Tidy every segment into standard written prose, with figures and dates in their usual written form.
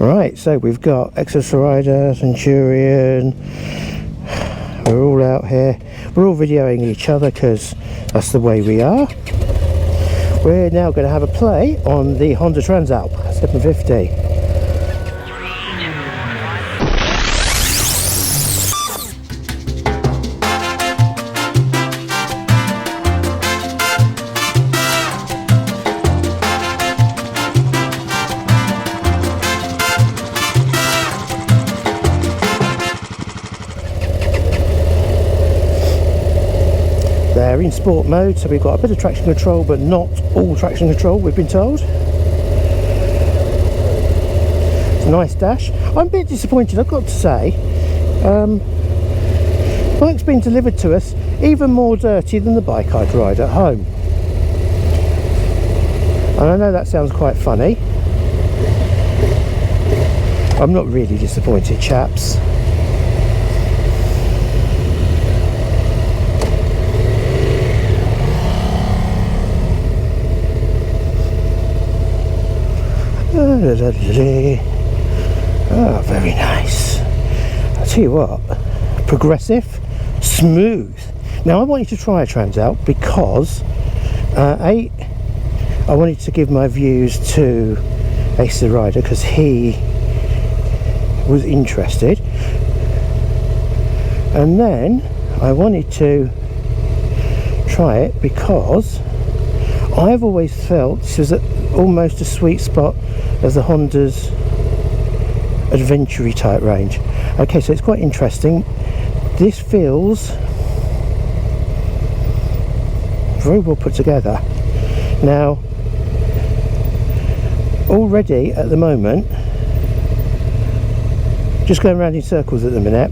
Right, so we've got Exodus Rider, Centurion. We're all out here. We're all videoing each other because that's the way we are. We're now going to have a play on the Honda Transalp 750. They're in sport mode, so we've got a bit of traction control, but not all traction control, we've been told. It's a nice dash. I'm a bit disappointed, I've got to say. Bike's been delivered to us even more dirty than the bike I'd ride at home. And I know that sounds quite funny. I'm not really disappointed, chaps. Oh, very nice. I'll tell you what, progressive, smooth. Now I wanted to try a Transalp because I wanted to give my views to Ace the Rider because he was interested, and then I wanted to try it because I've always felt this was almost a sweet spot of the Honda's adventure-y type range. Okay, so it's quite interesting. This feels very well put together. Now, already at the moment, just going around in circles at the minute,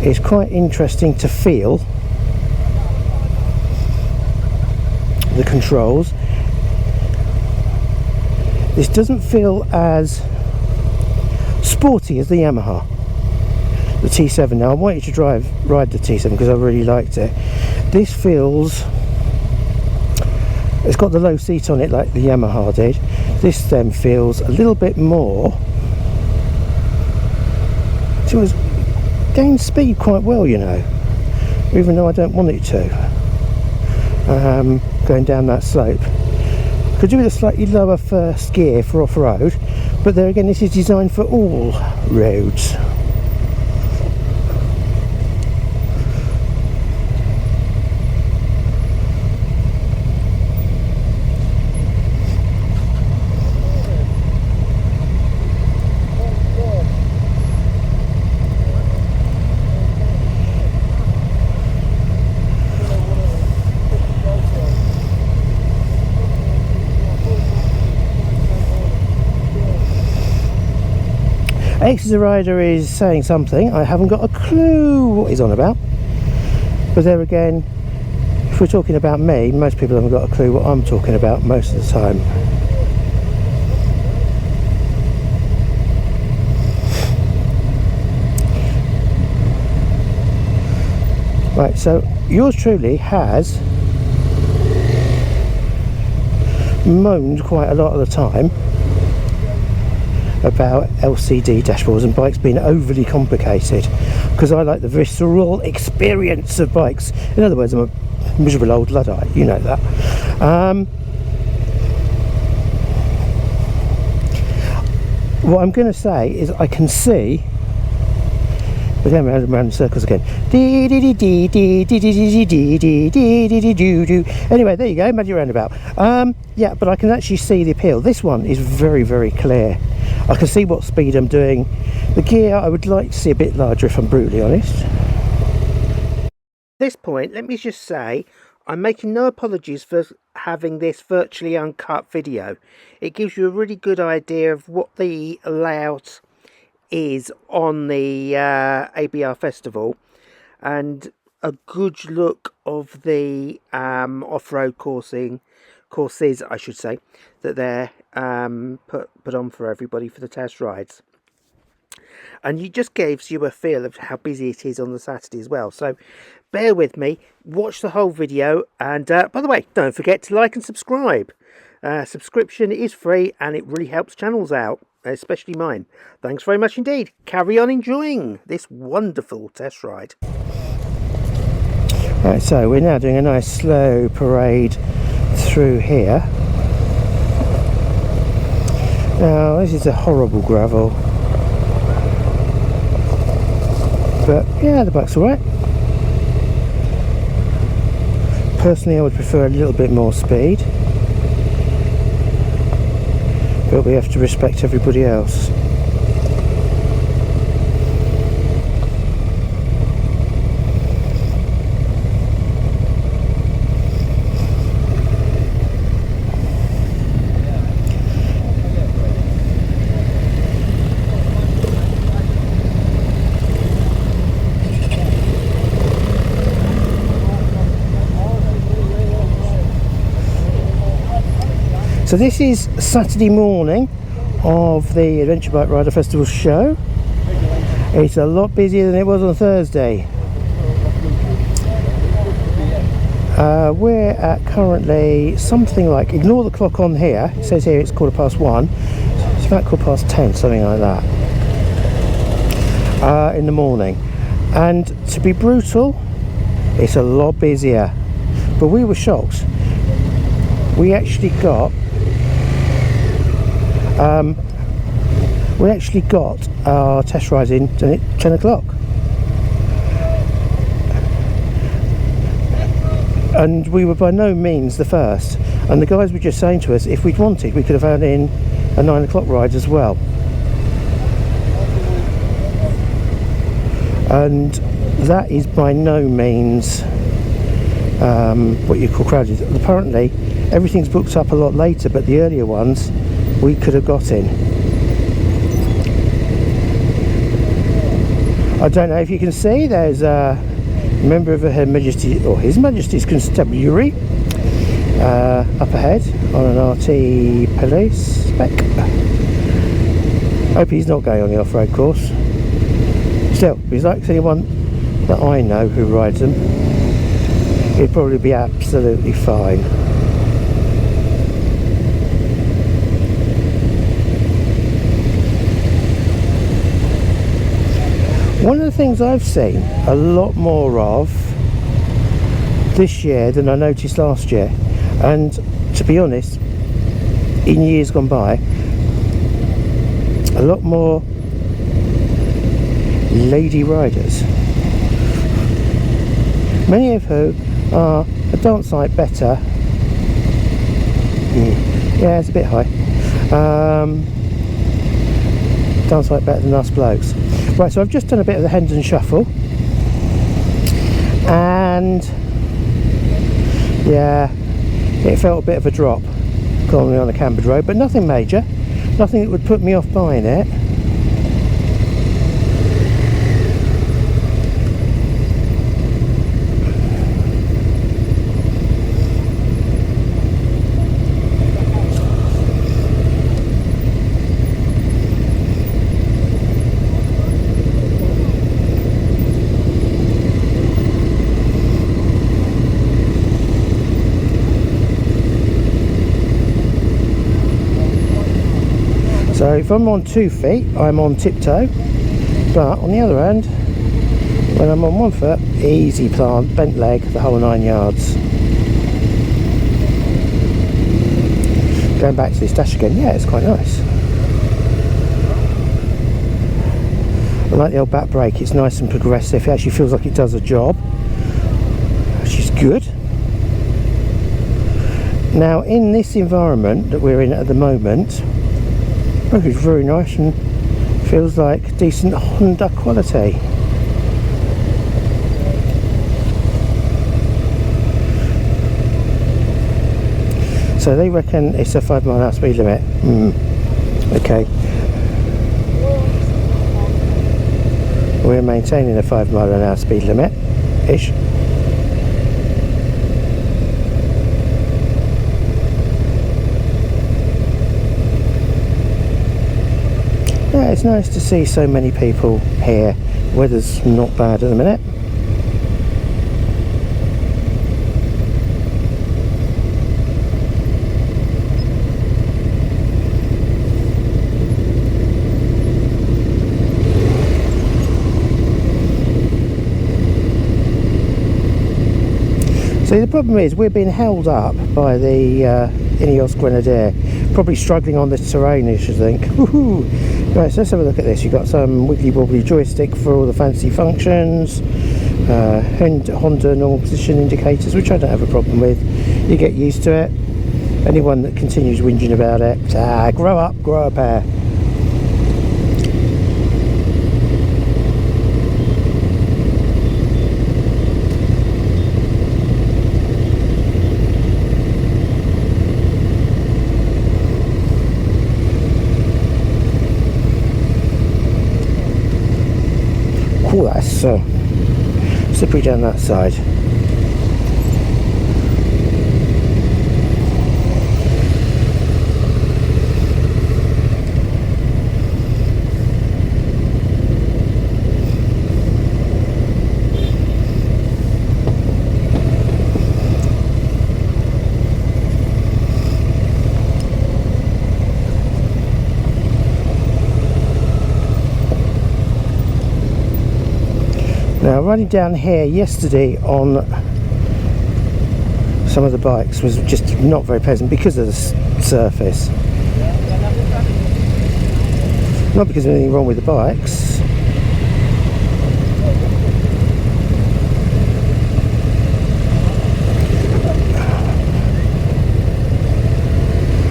it's quite interesting to feel the controls. This doesn't feel as sporty as the Yamaha, the T7. Now I wanted to ride the T7 because I really liked it. This feels, it's got the low seat on it like the Yamaha did. This then feels a little bit more, so it's gained speed quite well, you know, even though I don't want it to. Going down that slope. Could do with a slightly lower first gear for off-road, but there again, this is designed for all roads. Ace the Rider is saying something. I haven't got a clue what he's on about. But there again, if we're talking about me, most people haven't got a clue what I'm talking about most of the time. Right, so yours truly has moaned quite a lot of the time about LCD dashboards and bikes being overly complicated, because I like the visceral experience of bikes. In other words, I'm a miserable old Luddite, you know that. What I'm going to say is I can see, we're going round in circles again. Anyway, there you go, magic roundabout. Yeah, but I can actually see the appeal. This one is very, very clear. I can see what speed I'm doing. The gear I would like to see a bit larger, if I'm brutally honest. At this point, let me just say, I'm making no apologies for having this virtually uncut video. It gives you a really good idea of what the layout is on the ABR Festival, and a good look of the off-road courses, I should say, that they're put on for everybody for the test rides. And it just gives you a feel of how busy it is on the Saturday as well. So bear with me, watch the whole video, and by the way, don't forget to like and subscribe. Subscription is free and it really helps channels out, especially mine. Thanks very much indeed. Carry on enjoying this wonderful test ride. Right, so we're now doing a nice slow parade through here. Now this is a horrible gravel, but yeah, the bike's alright. Personally I would prefer a little bit more speed, but we have to respect everybody else. So this is Saturday morning of the Adventure Bike Rider Festival show. It's a lot busier than it was on Thursday. We're at currently something like, ignore the clock on here, it says here it's 1:15, it's about 10:15, something like that, in the morning. And to be brutal, it's a lot busier, but we were shocked. We actually got our test ride in at 10 o'clock, and we were by no means the first, and the guys were just saying to us if we'd wanted we could have had in a 9 o'clock ride as well. And that is by no means what you call crowded. Apparently everything's booked up a lot later, but the earlier ones we could have got in. I don't know if you can see, there's a member of Her Majesty, or His Majesty's Constabulary up ahead on an RT police spec. Hope he's not going on the off-road course. Still, if he's like anyone that I know who rides them, he'd probably be absolutely fine. One of the things I've seen a lot more of this year than I noticed last year, and to be honest, in years gone by, a lot more lady riders, many of who are a darn sight better. Yeah, it's a bit high. Darn sight better than us blokes. Right, so I've just done a bit of the Hendon Shuffle, and yeah, it felt a bit of a drop coming on a cambered road, but nothing major, nothing that would put me off buying it. So if I'm on 2 feet, I'm on tiptoe, but on the other hand, when I'm on 1 foot, easy plant, bent leg, the whole 9 yards. Going back to this dash again, yeah, it's quite nice. I like the old back brake, it's nice and progressive, it actually feels like it does a job, which is good. Now in this environment that we're in at the moment, it's very nice and feels like decent Honda quality. So they reckon it's a 5 mile an hour speed limit. Okay. We're maintaining a 5 mile an hour speed limit ish. Yeah, it's nice to see so many people here. Weather's not bad at the minute. See, the problem is we're being held up by the Ineos Grenadier, probably struggling on this terrain, you should think. Woohoo! Right, so let's have a look at this. You've got some wiggly wobbly joystick for all the fancy functions, Honda normal position indicators, which I don't have a problem with. You get used to it. Anyone that continues whinging about it, grow up, grow a pair. Oh, that's slippery down that side. Now, running down here yesterday on some of the bikes was just not very pleasant because of the surface. Not because there's anything wrong with the bikes.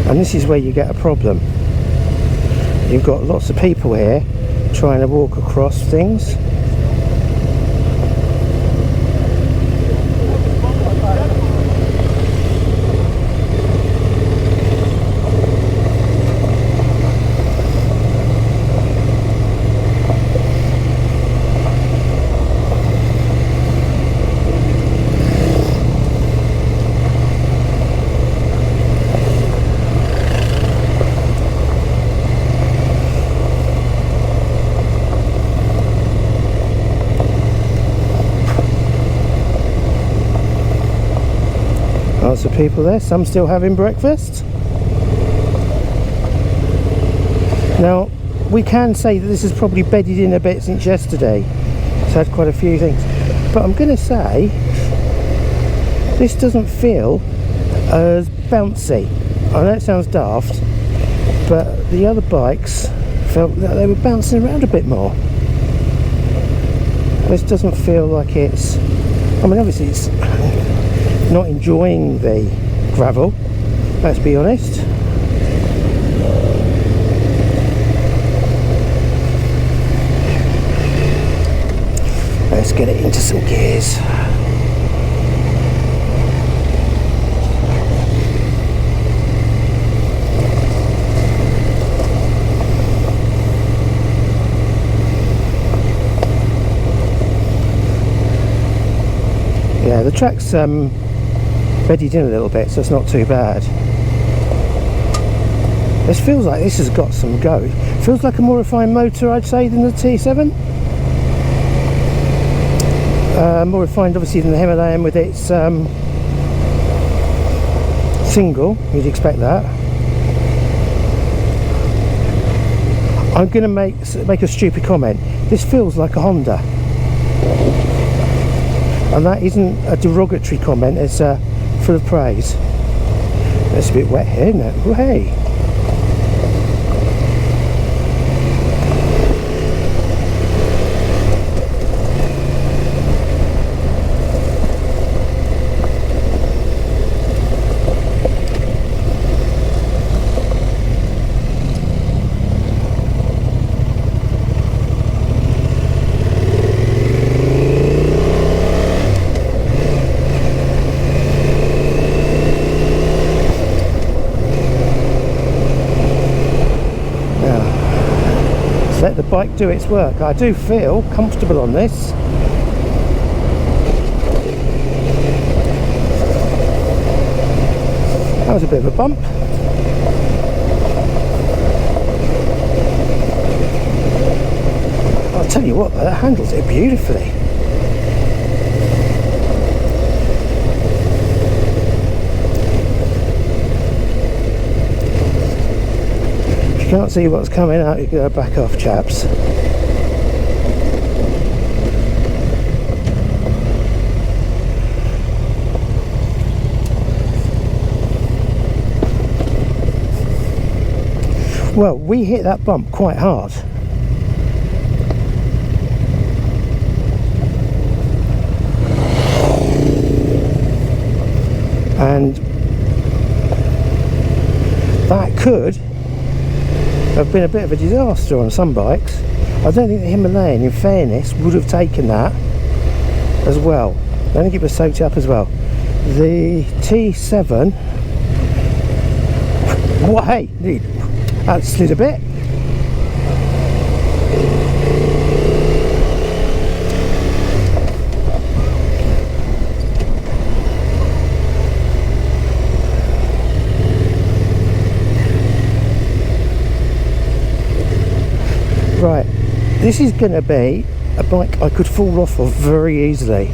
And this is where you get a problem. You've got lots of people here trying to walk across things. Lots of people there, some still having breakfast. Now, we can say that this has probably bedded in a bit since yesterday. It's had quite a few things. But I'm going to say, this doesn't feel as bouncy. I know it sounds daft, but the other bikes felt that they were bouncing around a bit more. This doesn't feel like it's... I mean, obviously it's... not enjoying the gravel, let's be honest. Let's get it into some gears. Yeah, the track's bedded in a little bit, so it's not too bad. This feels like this has got some go. It feels like a more refined motor, I'd say, than the T7. More refined, obviously, than the Himalayan with its single. You'd expect that. I'm going to make a stupid comment. This feels like a Honda, and that isn't a derogatory comment. It's full of praise. It's a bit wet here, isn't it? Oh, hey. Let the bike do its work. I do feel comfortable on this. That was a bit of a bump. I'll tell you what, that handles it beautifully. Can't see what's coming out, you go back off, chaps. Well, we hit that bump quite hard. And that could have been a bit of a disaster on some bikes. I don't think the Himalayan, in fairness, would have taken that as well. I don't think it was soaked up as well. The T7, what, hey, that slid a bit. Right, this is going to be a bike I could fall off of very easily.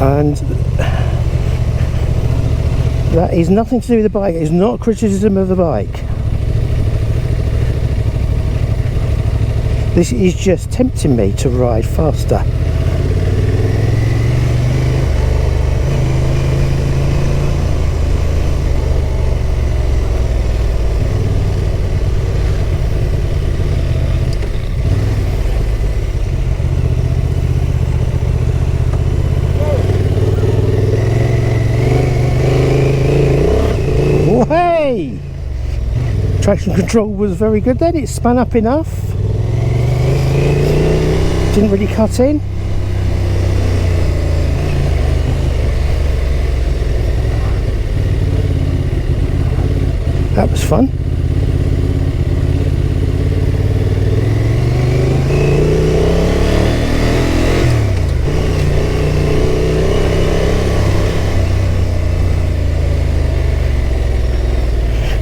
And that is nothing to do with the bike, it's not a criticism of the bike. This is just tempting me to ride faster. Traction control was very good then, it spun up enough, didn't really cut in. That was fun.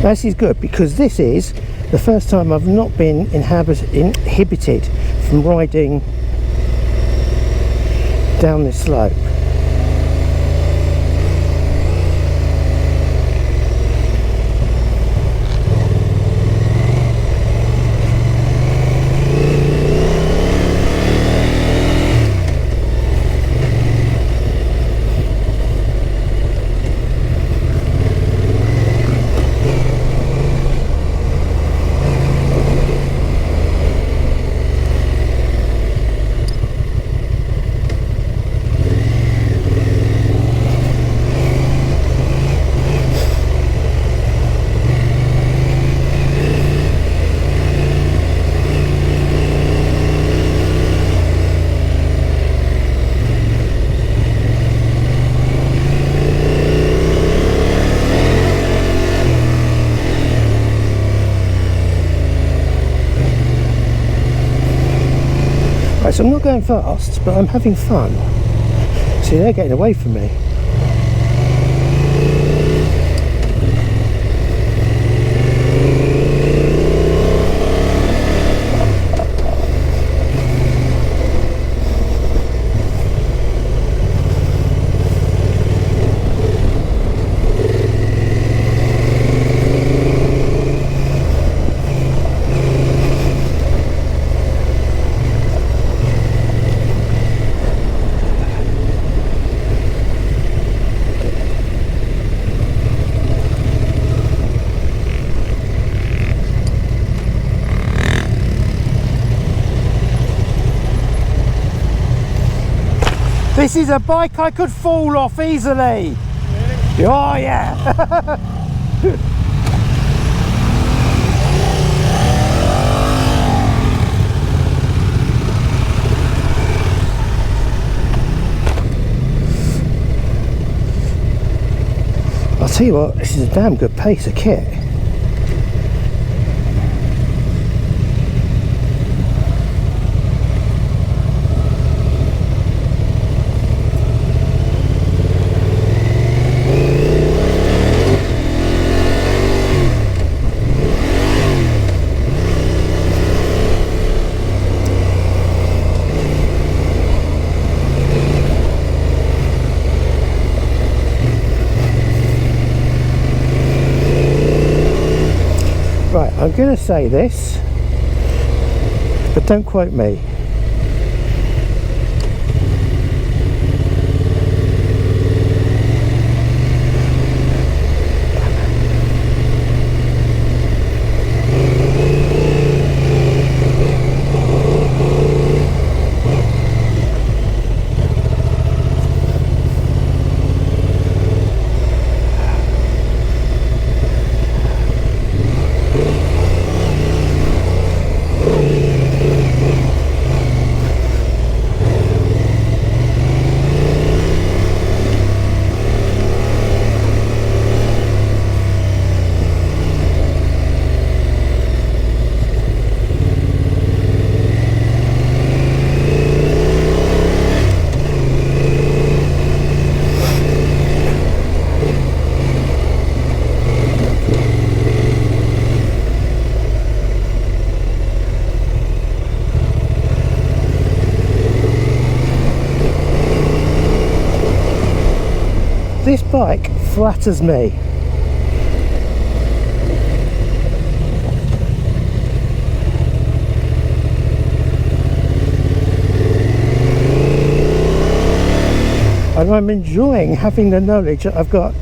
This is good because this is the first time I've not been inhibited from riding down this slope. So I'm not going fast, but I'm having fun. See, they're getting away from me. This is a bike I could fall off easily. Really? Oh yeah. I'll tell you what, this is a damn good piece of kit. Right, I'm going to say this, but don't quote me. bike flatters me. And I'm enjoying having the knowledge that I've got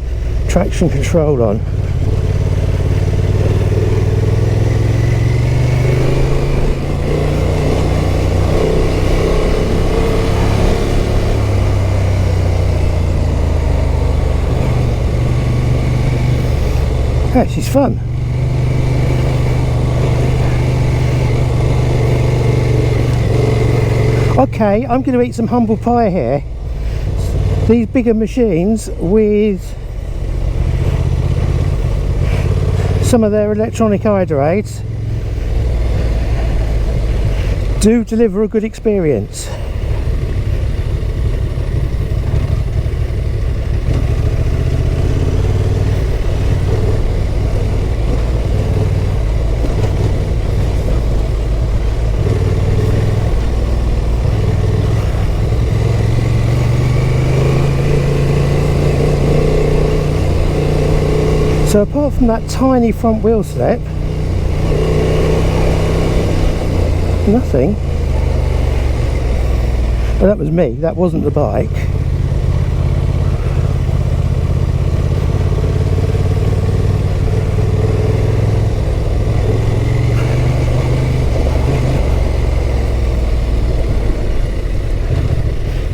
traction control on. Yeah, this is fun. Okay, I'm going to eat some humble pie here. These bigger machines with some of their electronic eye aids do deliver a good experience. So apart from that tiny front wheel slip, nothing. Well, that was me, that wasn't the bike.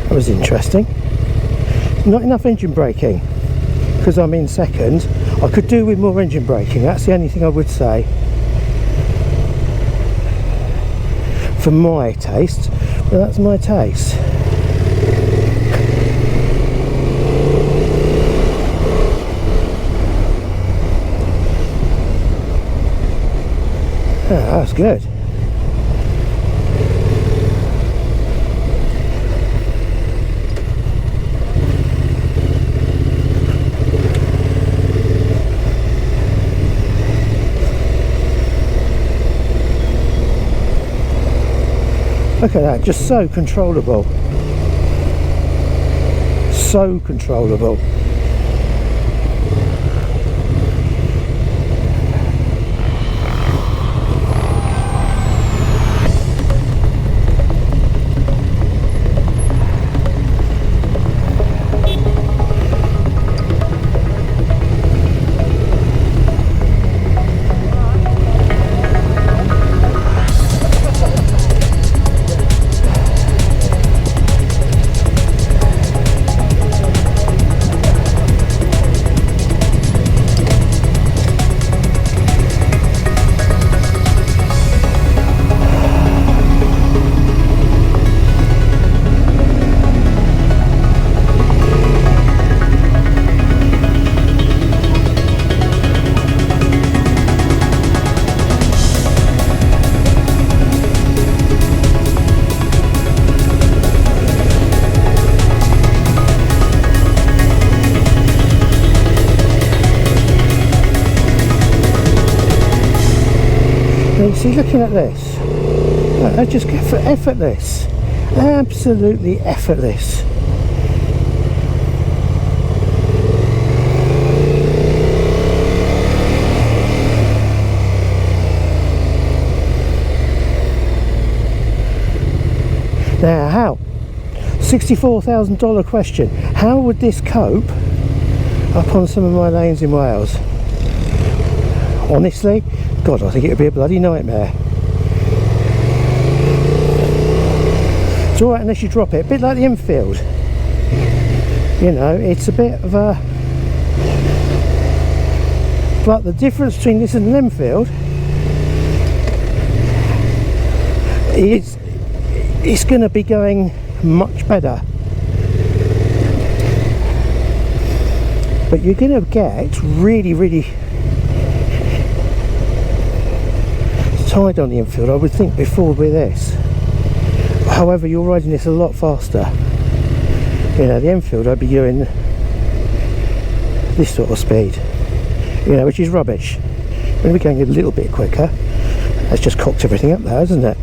That was interesting. Not enough engine braking, because I'm in second. I could do with more engine braking, that's the only thing I would say. For my taste, but that's my taste. Ah, that's good. Look at that, just so controllable. So controllable. See, looking at this, I just get effortless, absolutely effortless. Now, how? $64,000 question. How would this cope up on some of my lanes in Wales? Honestly, God, I think it would be a bloody nightmare. It's alright unless you drop it, a bit like the Enfield. You know, it's a bit of a... But the difference between this and an Enfield is it's going to be going much better. But you're going to get really tied on the Enfield, I would think, before with this. However, you're riding this a lot faster. You know, the Enfield, I'd be doing this sort of speed, you know, which is rubbish. I'm going to be going a little bit quicker. That's just cocked everything up there, hasn't it?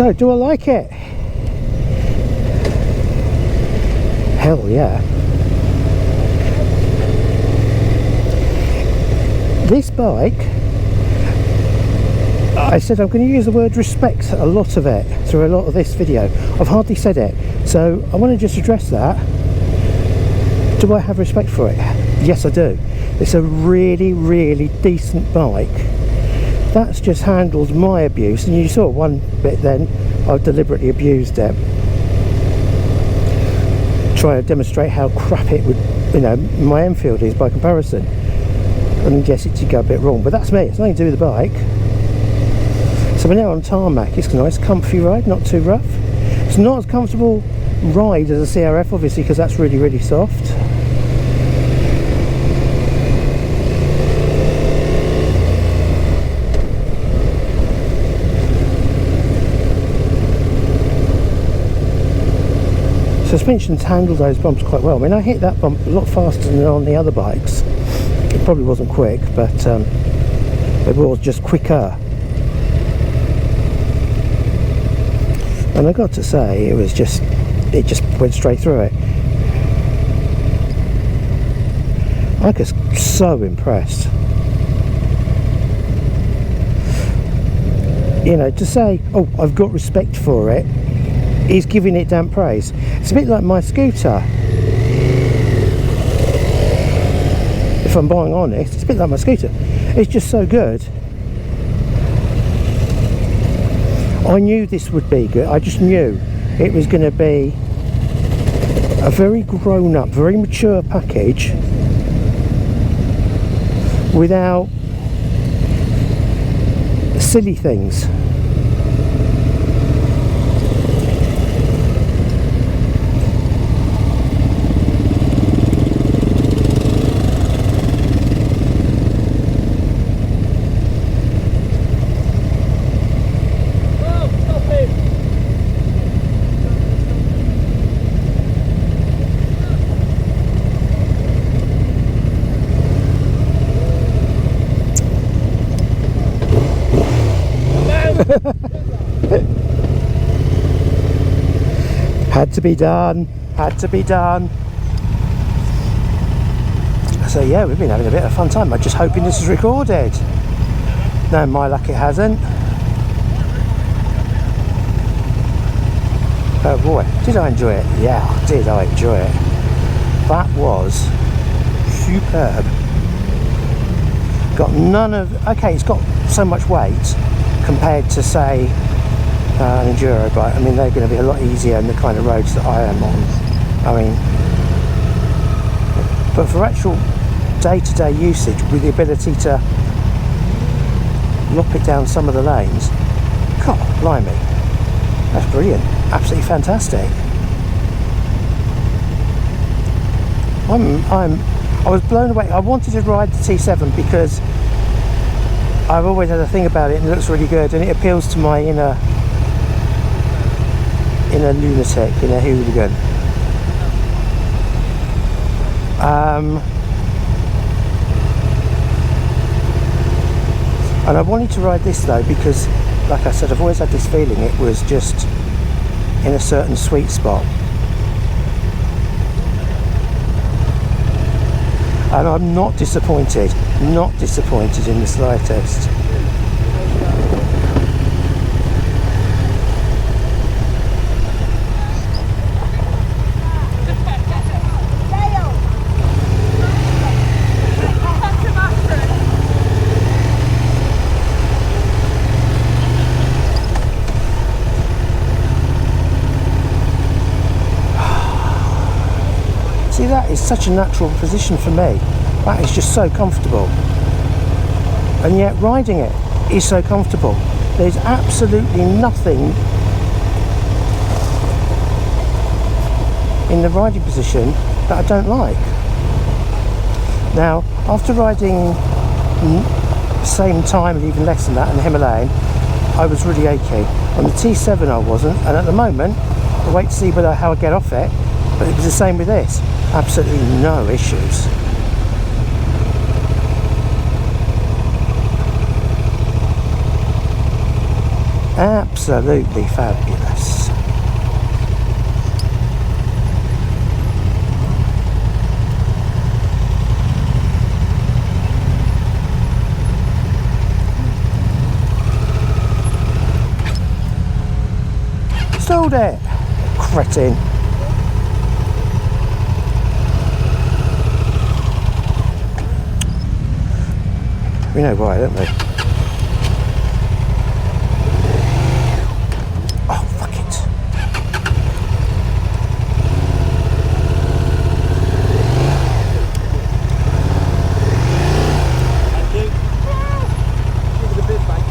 So, do I like it? Hell yeah. This bike, I said I'm going to use the word respect a lot of it through a lot of this video. I've hardly said it, so I want to just address that. Do I have respect for it? Yes, I do. It's a really, really decent bike. That's just handled my abuse, and you saw one bit then, I've deliberately abused it. Trying to demonstrate how crap it would, you know, my Enfield is by comparison. And yes, it did go a bit wrong, but that's me, it's nothing to do with the bike. So we're now on tarmac. It's a nice comfy ride, not too rough. It's not as comfortable ride as a CRF, obviously, because that's really, really soft. Suspension's handled those bumps quite well. I mean, I hit that bump a lot faster than on the other bikes. It probably wasn't quick, but it was just quicker. And I got to say, it just went straight through it. I was so impressed. You know, to say, oh, I've got respect for it, is giving it damn praise. It's a bit like my scooter. If I'm being honest, it's a bit like my scooter. It's just so good. I knew this would be good. I just knew it was going to be a very grown up, very mature package without silly things. Had to be done, had to be done. So yeah, we've been having a bit of a fun time. I'm just hoping this is recorded. No, my luck it hasn't. Oh boy, did I enjoy it? Yeah, did I enjoy it. That was superb. Got none of, okay, it's got so much weight compared to, say, an enduro bike. I mean, they're going to be a lot easier in the kind of roads that I am on. I mean, but for actual day-to-day usage, with the ability to lop it down some of the lanes, God, blimey, that's brilliant, absolutely fantastic. I was blown away. I wanted to ride the T7 because I've always had a thing about it, and it looks really good, and it appeals to my inner lunatic, inner hooligan. And I wanted to ride this though because, like I said, I've always had this feeling it was just in a certain sweet spot. And I'm not disappointed in the slightest. See, that is such a natural position for me. That is just so comfortable. And yet riding it is so comfortable. There's absolutely nothing in the riding position that I don't like. Now, after riding same time and even less than that in the Himalayan, I was really achy. On the T7 I wasn't, and at the moment I'll wait to see how I get off it, but it was the same with this. Absolutely no issues. Absolutely fabulous. Sold it, cretin. We know why, don't we? Oh, fuck it. Thank you. Give it a bit back,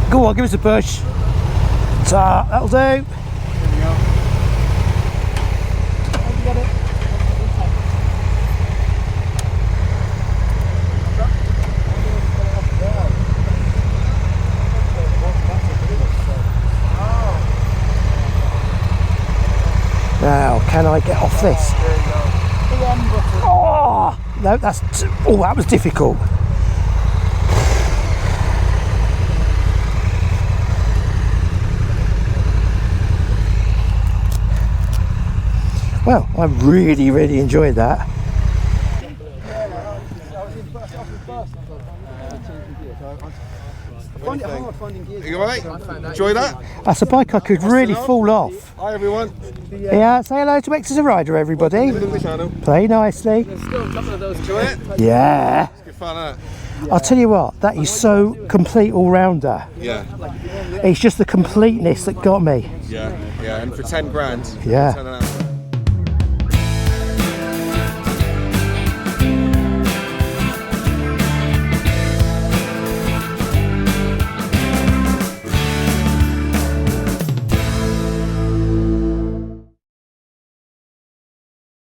Go on, give us a push. That'll do. There we go. How'd you get it? Now, can I get off this? There you go. The M button. Oh, no, that was difficult. Well, I really enjoyed that. I find it hard finding gears. Are you alright? Enjoy that? That's a bike I could really fall off. Hi everyone. Yeah, say hello to X as a rider, everybody. Welcome to the channel. Play nicely. Still a couple of those. Enjoy it? Yeah. It's good fun, I'll tell you what, that is so complete all-rounder. Yeah. It's just the completeness that got me. Yeah. And for 10 grand. Yeah. 10 and a half